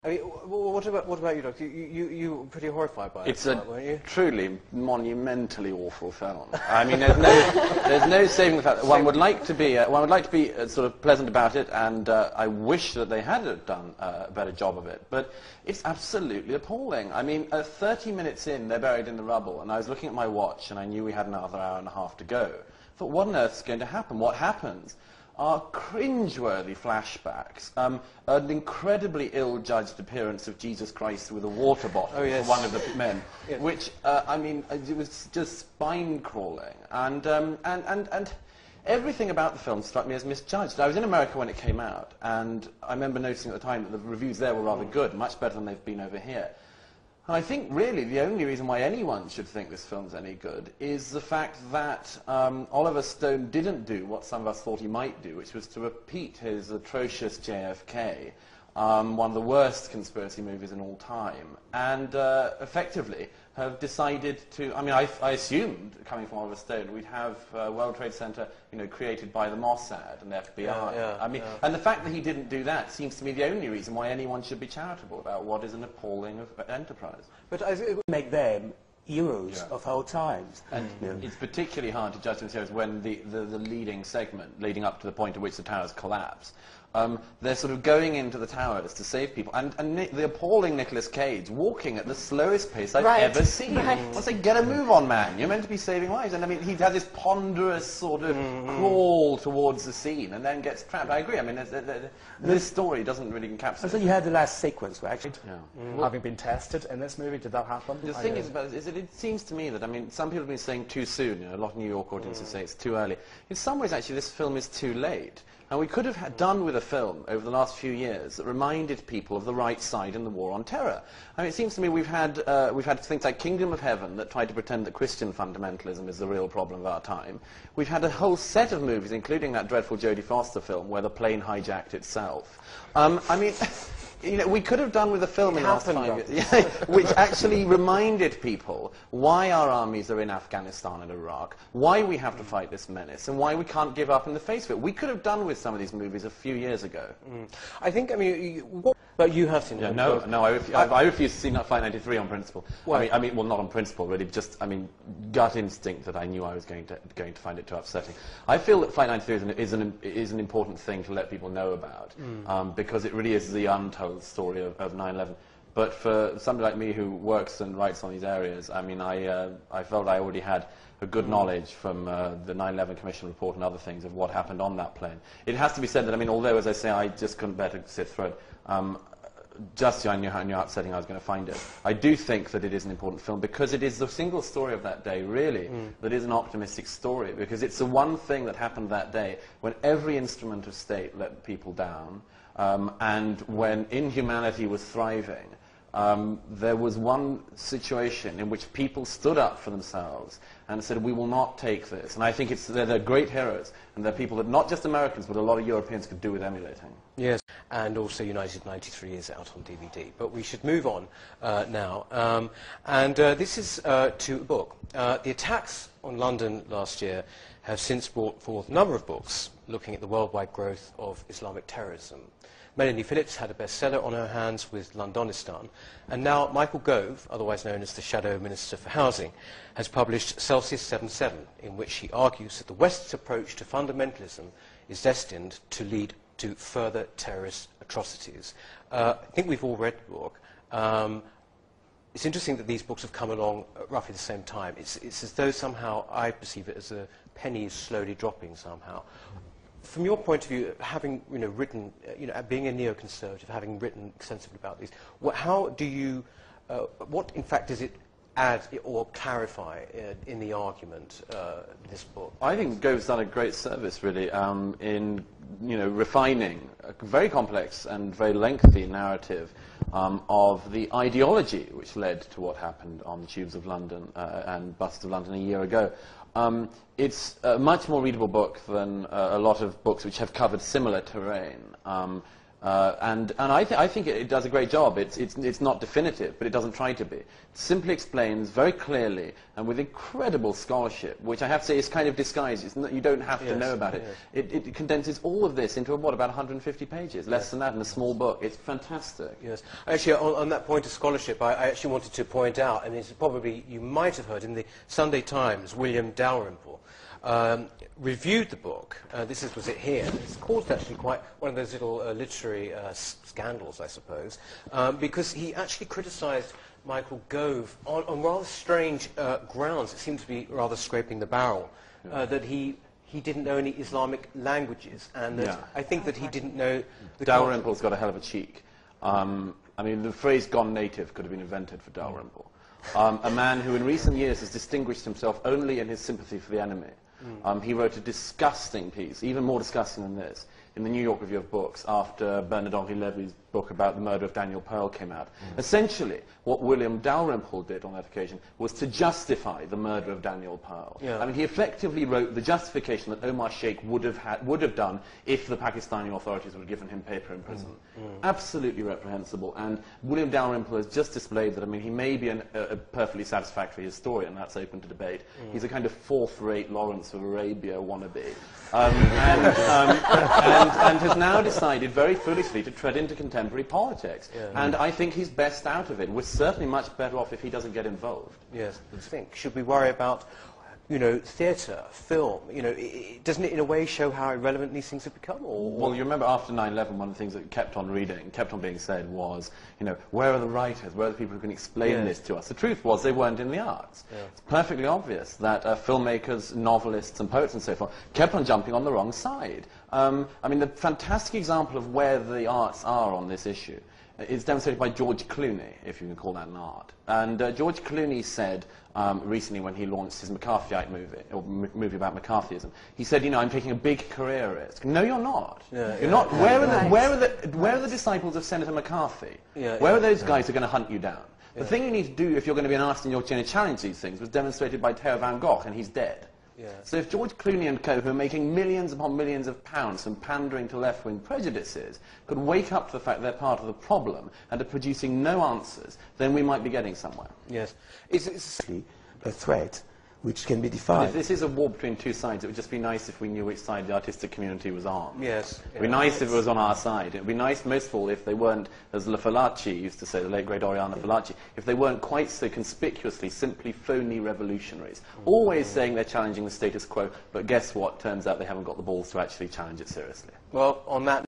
I mean, what about you, Doctor? You were pretty horrified by it, It's weren't you? a truly monumentally awful film. I mean, there's no saving the fact that one would like to be sort of pleasant about it, and I wish that they had done a better job of it. But it's absolutely appalling. I mean, 30 minutes in, they're buried in the rubble, and I was looking at my watch, and I knew we had another hour and a half to go. I thought, what on earth is going to happen? What happens? Are cringeworthy flashbacks, an incredibly ill-judged appearance of Jesus Christ with a water bottle for one of the men, which, I mean, it was just spine-crawling, and everything about the film struck me as misjudged. I was in America when it came out, and I remember noticing at the time that the reviews there were rather good, much better than they've been over here. And I think, really, the only reason why anyone should think this film's any good is the fact that Oliver Stone didn't do what some of us thought he might do, which was to repeat his atrocious JFK, one of the worst conspiracy movies in all time, and effectively have decided to... I mean, I assumed, coming from Oliver Stone, we'd have World Trade Center, you know, created by the Mossad and the FBI. And the fact that he didn't do that seems to me the only reason why anyone should be charitable about what is an appalling enterprise. But I think it would make them heroes of our times. And it's particularly hard to judge themselves when the leading segment, leading up to the point at which the towers collapse, they're sort of going into the towers to save people. And the appalling Nicolas Cage walking at the slowest pace I've ever seen. I say, get a move on, man. You're meant to be saving lives. And I mean, he has this ponderous sort of crawl towards the scene and then gets trapped. I agree. I mean, this story doesn't really encapsulate. So you had the last sequence, right? Having been tested in this movie, did that happen? The thing is that it seems to me that, I mean, some people have been saying too soon. You know, a lot of New York audiences say it's too early. In some ways, actually, this film is too late. And we could have done with a film over the last few years that reminded people of the right side in the war on terror. I mean, it seems to me we've had things like Kingdom of Heaven that try to pretend that Christian fundamentalism is the real problem of our time. We've had a whole set of movies, including that dreadful Jodie Foster film where the plane hijacked itself. I mean... You know, we could have done with a film in the last 5 years, which actually reminded people why our armies are in Afghanistan and Iraq, why we have to fight this menace, and why we can't give up in the face of it. We could have done with some of these movies a few years ago. I think, I mean, but you have seen it. No, I refuse to see Flight 93 on principle. I mean, well, not on principle, really, just, I mean, gut instinct that I knew I was going to find it too upsetting. I feel that Flight 93 is an important thing to let people know about, because it really is the untold story of 9/11. But for somebody like me who works and writes on these areas, I mean, I felt I already had a good knowledge from the 9/11 Commission report and other things of what happened on that plane. It has to be said that, I mean, although, as I say, I just couldn't bear to sit through it, just I knew how upsetting I was going to find it. I do think that it is an important film because it is the single story of that day, really, that is an optimistic story, because it's the one thing that happened that day when every instrument of state let people down, and when inhumanity was thriving. There was one situation in which people stood up for themselves and said, we will not take this. And I think they're great heroes, and they're people that not just Americans, but a lot of Europeans could do with emulating. Yes, and also United 93 is out on DVD. But we should move on now. This is to a book. The attacks on London last year have since brought forth a number of books looking at the worldwide growth of Islamic terrorism. Melanie Phillips had a bestseller on her hands with Londonistan, and now Michael Gove, otherwise known as the Shadow Minister for Housing, has published Celsius 77, in which he argues that the West's approach to fundamentalism is destined to lead to further terrorist atrocities. I think we've all read the book. It's interesting that these books have come along at roughly the same time. It's as though somehow I perceive it as a penny is slowly dropping somehow. From your point of view, having written, being a neoconservative, having written extensively about these, how do you, what in fact does it add or clarify in the argument, this book? I think Gove's done a great service, really, in refining a very complex and very lengthy narrative of the ideology which led to what happened on the tubes of London and buses of London a year ago. It's a much more readable book than a lot of books which have covered similar terrain. And I think it does a great job. It's not definitive, but it doesn't try to be. It simply explains very clearly and with incredible scholarship, which I have to say is kind of disguised. You don't have to know about it. It condenses all of this into, about 150 pages, less than that in a small book. It's fantastic. Yes. Actually, on that point of scholarship, I actually wanted to point out, and it's probably, you might have heard, in the Sunday Times, William Dalrymple reviewed the book. Was it here. It's caused actually quite one of those little literary scandals, I suppose, because he actually criticised Michael Gove on rather strange grounds. It seemed to be rather scraping the barrel, that he didn't know any Islamic languages, and that I think that he didn't know... Dalrymple's got a hell of a cheek. I mean, the phrase "gone native" could have been invented for Dalrymple. A man who in recent years has distinguished himself only in his sympathy for the enemy. He wrote a disgusting piece, even more disgusting than this, in the New York Review of Books after Bernard-Henri Lévy's book about the murder of Daniel Pearl came out. Essentially, what William Dalrymple did on that occasion was to justify the murder of Daniel Pearl. I mean, he effectively wrote the justification that Omar Sheikh would have done if the Pakistani authorities would have given him paper in prison. Absolutely reprehensible. And William Dalrymple has just displayed that, I mean, he may be a perfectly satisfactory historian, that's open to debate. He's a kind of fourth-rate Lawrence of Arabia wannabe. And has now decided very foolishly to tread into contemporary politics. And I think he's best out of it. We're certainly much better off if he doesn't get involved. Yes, I think. Should we worry about, theatre, film? Doesn't it in a way show how irrelevant these things have become? Well, you remember after 9/11, one of the things that kept on being said was, where are the writers? Where are the people who can explain this to us? The truth was they weren't in the arts. It's perfectly obvious that filmmakers, novelists and poets and so forth kept on jumping on the wrong side. I mean, the fantastic example of where the arts are on this issue is demonstrated by George Clooney, if you can call that an art. And George Clooney said recently when he launched his McCarthyite movie, or movie about McCarthyism, he said, I'm taking a big career risk. No, you're not. You're not. Where are the disciples of Senator McCarthy? Where are those guys who are going to hunt you down? The thing you need to do if you're going to be an artist and you're going to challenge these things was demonstrated by Theo van Gogh, and he's dead. So if George Clooney and co, who are making millions upon millions of pounds from pandering to left-wing prejudices, could wake up to the fact they're part of the problem and are producing no answers, then we might be getting somewhere. Yes. It's a threat which can be defined. If this is a war between two sides, it would just be nice if we knew which side the artistic community was on. Yes. It would be nice if it was on our side. It would be nice, most of all, if they weren't, as La Fallaci used to say, the late great Oriana Fallaci, if they weren't quite so conspicuously simply phony revolutionaries, always saying they're challenging the status quo, but guess what? Turns out they haven't got the balls to actually challenge it seriously. Well, on that